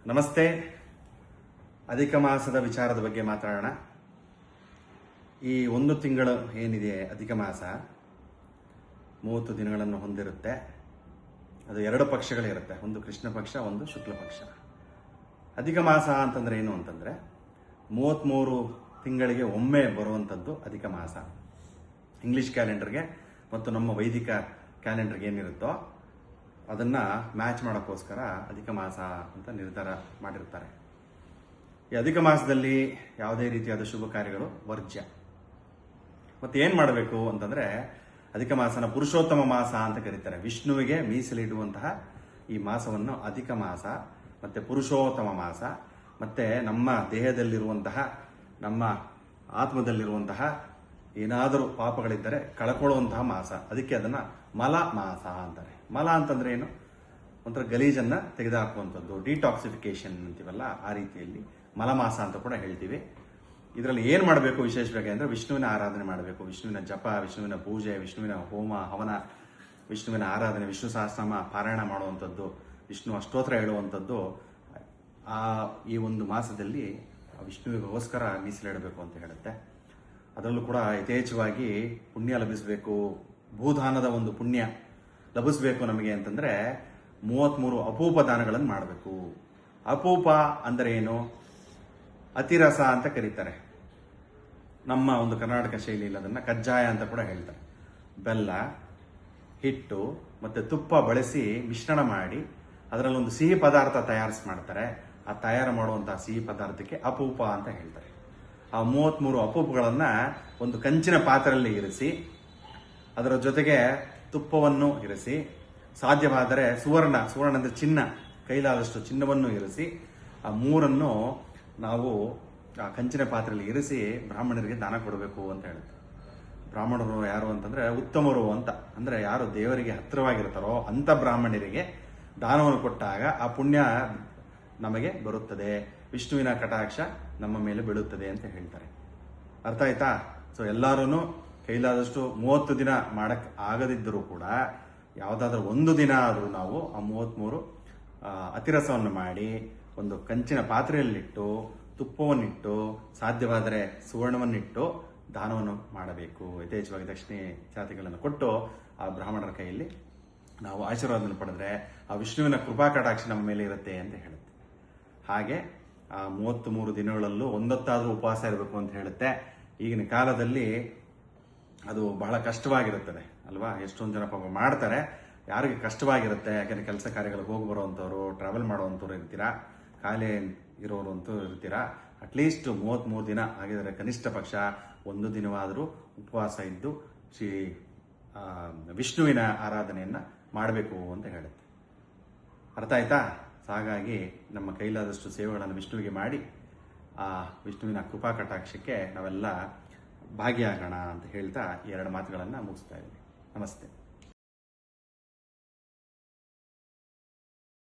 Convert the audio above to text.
ನಮಸ್ತೆ. ಅಧಿಕ ಮಾಸದ ವಿಚಾರದ ಬಗ್ಗೆ ಮಾತಾಡೋಣ. ಈ ಒಂದು ತಿಂಗಳು ಏನಿದೆ ಅಧಿಕ ಮಾಸ 30 ದಿನಗಳನ್ನು ಹೊಂದಿರುತ್ತೆ. ಅದು 2 ಪಕ್ಷಗಳಿರುತ್ತೆ, ಒಂದು ಕೃಷ್ಣ ಪಕ್ಷ, ಒಂದು ಶುಕ್ಲ ಪಕ್ಷ. ಅಧಿಕ ಮಾಸ ಅಂತಂದ್ರೆ ಏನು ಅಂತಂದ್ರೆ 33 ತಿಂಗಳಿಗೆ ಒಮ್ಮೆ ಬರುವಂಥದ್ದು ಅಧಿಕ ಮಾಸ. ಇಂಗ್ಲಿಷ್ ಕ್ಯಾಲೆಂಡರ್ಗೆ ಮತ್ತು ನಮ್ಮ ವೈದಿಕ ಕ್ಯಾಲೆಂಡರ್ಗೆ ಏನಿರುತ್ತೋ ಅದನ್ನು ಮ್ಯಾಚ್ ಮಾಡೋಕ್ಕೋಸ್ಕರ ಅಧಿಕ ಮಾಸ ಅಂತ ನಿರ್ಧಾರ ಮಾಡಿರ್ತಾರೆ. ಈ ಅಧಿಕ ಮಾಸದಲ್ಲಿ ಯಾವುದೇ ರೀತಿಯಾದ ಶುಭ ಕಾರ್ಯಗಳು ವರ್ಜ್ಯ. ಮತ್ತು ಏನು ಮಾಡಬೇಕು ಅಂತಂದರೆ, ಅಧಿಕ ಮಾಸನ ಪುರುಷೋತ್ತಮ ಮಾಸ ಅಂತ ಕರೀತಾರೆ. ವಿಷ್ಣುವಿಗೆ ಮೀಸಲಿಡುವಂತಹ ಈ ಮಾಸವನ್ನು ಅಧಿಕ ಮಾಸ ಮತ್ತು ಪುರುಷೋತ್ತಮ ಮಾಸ, ಮತ್ತು ನಮ್ಮ ದೇಹದಲ್ಲಿರುವಂತಹ, ನಮ್ಮ ಆತ್ಮದಲ್ಲಿರುವಂತಹ ಏನಾದರೂ ಪಾಪಗಳಿದ್ದರೆ ಕಳ್ಕೊಳ್ಳುವಂತಹ ಮಾಸ. ಅದಕ್ಕೆ ಅದನ್ನು ಮಲ ಮಾಸ ಅಂತಾರೆ. ಮಲ ಅಂತಂದ್ರೆ ಏನು? ಒಂಥರ ಗಲೀಜನ್ನು ತೆಗೆದುಹಾಕುವಂಥದ್ದು, ಡಿಟಾಕ್ಸಿಫಿಕೇಶನ್ ಅಂತೀವಲ್ಲ, ಆ ರೀತಿಯಲ್ಲಿ ಮಲಮಾಸ ಅಂತ ಕೂಡ ಹೇಳ್ತೀವಿ. ಇದರಲ್ಲಿ ಏನು ಮಾಡಬೇಕು ವಿಶೇಷವಾಗಿ ಅಂದರೆ, ವಿಷ್ಣುವಿನ ಆರಾಧನೆ ಮಾಡಬೇಕು. ವಿಷ್ಣುವಿನ ಜಪ, ವಿಷ್ಣುವಿನ ಪೂಜೆ, ವಿಷ್ಣುವಿನ ಹೋಮ ಹವನ, ವಿಷ್ಣುವಿನ ಆರಾಧನೆ, ವಿಷ್ಣು ಸಹಸ್ರನಾಮ ಪಾರಾಯಣ ಮಾಡುವಂಥದ್ದು, ವಿಷ್ಣು ಅಷ್ಟೋತ್ರ ಹೇಳುವಂಥದ್ದು ಈ ಒಂದು ಮಾಸದಲ್ಲಿ ವಿಷ್ಣುವಿಗೋಸ್ಕರ ಮೀಸಲಿಡಬೇಕು ಅಂತ ಹೇಳುತ್ತೆ. ಅದರಲ್ಲೂ ಕೂಡ ಯಥೇಚ್ಛವಾಗಿ ಪುಣ್ಯ ಲಭಿಸಬೇಕು, ಭೂದಾನದ ಒಂದು ಪುಣ್ಯ ಲಭಿಸಬೇಕು ನಮಗೆ ಅಂತಂದರೆ 33 ಅಪೂಪ ದಾನಗಳನ್ನು ಮಾಡಬೇಕು. ಅಪೂಪ ಅಂದರೆ ಏನು? ಅತಿರಸ ಅಂತ ಕರೀತಾರೆ. ನಮ್ಮ ಒಂದು ಕರ್ನಾಟಕ ಶೈಲಿಯಲ್ಲಿ ಅದನ್ನು ಕಜ್ಜಾಯ ಅಂತ ಕೂಡ ಹೇಳ್ತಾರೆ. ಬೆಲ್ಲ, ಹಿಟ್ಟು ಮತ್ತು ತುಪ್ಪ ಬಳಸಿ ಮಿಶ್ರಣ ಮಾಡಿ ಅದರಲ್ಲೊಂದು ಸಿಹಿ ಪದಾರ್ಥ ಮಾಡ್ತಾರೆ. ಆ ತಯಾರು ಮಾಡುವಂತಹ ಸಿಹಿ ಪದಾರ್ಥಕ್ಕೆ ಅಪೂಪ ಅಂತ ಹೇಳ್ತಾರೆ. ಆ 33 ಅಪೂಪಗಳನ್ನು ಒಂದು ಕಂಚಿನ ಪಾತ್ರೆಯಲ್ಲಿ ಇರಿಸಿ, ಅದರ ಜೊತೆಗೆ ತುಪ್ಪವನ್ನು ಇರಿಸಿ, ಸಾಧ್ಯವಾದರೆ ಸುವರ್ಣ ಅಂದರೆ ಚಿನ್ನ, ಕೈಲಾದಷ್ಟು ಚಿನ್ನವನ್ನು ಇರಿಸಿ, ಆ 3 ನಾವು ಆ ಕಂಚಿನ ಪಾತ್ರೆಯಲ್ಲಿ ಇರಿಸಿ ಬ್ರಾಹ್ಮಣರಿಗೆ ದಾನ ಕೊಡಬೇಕು ಅಂತ ಹೇಳುತ್ತೆ. ಬ್ರಾಹ್ಮಣರು ಯಾರು ಅಂತಂದ್ರೆ ಉತ್ತಮರು ಅಂತ, ಅಂದ್ರೆ ಯಾರು ದೇವರಿಗೆ ಹತ್ತಿರವಾಗಿರ್ತಾರೋ ಅಂತ ಬ್ರಾಹ್ಮಣರಿಗೆ ದಾನವನ್ನು ಕೊಟ್ಟಾಗ ಆ ಪುಣ್ಯ ನಮಗೆ ಬರುತ್ತದೆ, ವಿಷ್ಣುವಿನ ಕಟಾಕ್ಷ ನಮ್ಮ ಮೇಲೆ ಬೀಳುತ್ತದೆ ಅಂತ ಹೇಳ್ತಾರೆ. ಅರ್ಥ ಆಯ್ತಾ? ಸೊ ಎಲ್ಲರೂ ಕೈಲಾದಷ್ಟು 30 ದಿನ ಮಾಡಕ್ ಆಗದಿದ್ದರೂ ಕೂಡ ಯಾವುದಾದ್ರೂ ಒಂದು ದಿನ ಆದರೂ ನಾವು ಆ 33 ಅತಿರಸವನ್ನು ಮಾಡಿ ಒಂದು ಕಂಚಿನ ಪಾತ್ರೆಯಲ್ಲಿಟ್ಟು, ತುಪ್ಪವನ್ನಿಟ್ಟು, ಸಾಧ್ಯವಾದರೆ ಸುವರ್ಣವನ್ನಿಟ್ಟು ದಾನವನ್ನು ಮಾಡಬೇಕು. ಯಥೇಚ್ಛವಾಗಿ ದಕ್ಷಿಣೆ ಜಾತಿಗಳನ್ನು ಕೊಟ್ಟು ಆ ಬ್ರಾಹ್ಮಣರ ಕೈಯಲ್ಲಿ ನಾವು ಆಶೀರ್ವಾದವನ್ನು ಪಡೆದ್ರೆ ಆ ವಿಷ್ಣುವಿನ ಕೃಪಾ ಕಟಾಕ್ಷ ನಮ್ಮ ಮೇಲೆ ಇರುತ್ತೆ ಅಂತ ಹೇಳುತ್ತೆ. ಹಾಗೆ ಆ 33 ದಿನಗಳಲ್ಲೂ ಒಂದೊತ್ತಾದರೂ ಉಪವಾಸ ಇರಬೇಕು ಅಂತ ಹೇಳುತ್ತೆ. ಈಗಿನ ಕಾಲದಲ್ಲಿ ಅದು ಬಹಳ ಕಷ್ಟವಾಗಿರುತ್ತದೆ ಅಲ್ವಾ? ಎಷ್ಟೊಂದು ಜನ ಪಾಪ ಮಾಡ್ತಾರೆ, ಯಾರಿಗೆ ಕಷ್ಟವಾಗಿರುತ್ತೆ. ಯಾಕೆಂದರೆ ಕೆಲಸ ಕಾರ್ಯಗಳಿಗೆ ಹೋಗಿ ಬರುವಂಥವ್ರು, ಟ್ರಾವೆಲ್ ಮಾಡುವಂಥವ್ರು ಇರ್ತೀರಾ, ಖಾಲಿ ಇರೋರು ಅಂತೂ ಇರ್ತೀರಾ. ಅಟ್ಲೀಸ್ಟ್ 33 ದಿನ ಆಗಿದರೆ ಕನಿಷ್ಠ ಪಕ್ಷ ಒಂದು ದಿನವಾದರೂ ಉಪವಾಸ ಇದ್ದು ಶ್ರೀ ವಿಷ್ಣುವಿನ ಆರಾಧನೆಯನ್ನು ಮಾಡಬೇಕು ಅಂತ ಹೇಳುತ್ತೆ. ಅರ್ಥ ಆಯ್ತಾ? ಹಾಗಾಗಿ ನಮ್ಮ ಕೈಲಾದಷ್ಟು ಸೇವೆಗಳನ್ನು ವಿಷ್ಣುವಿಗೆ ಮಾಡಿ ಆ ವಿಷ್ಣುವಿನ ಕೃಪಾ ಕಟಾಕ್ಷಕ್ಕೆ ನಾವೆಲ್ಲ ಭಾಗಿಯಾಗೋಣ ಅಂತ ಹೇಳ್ತಾ 2 ಮಾತುಗಳನ್ನು ಮುಗಿಸ್ತಾ ಇದ್ದೀನಿ. ನಮಸ್ತೆ.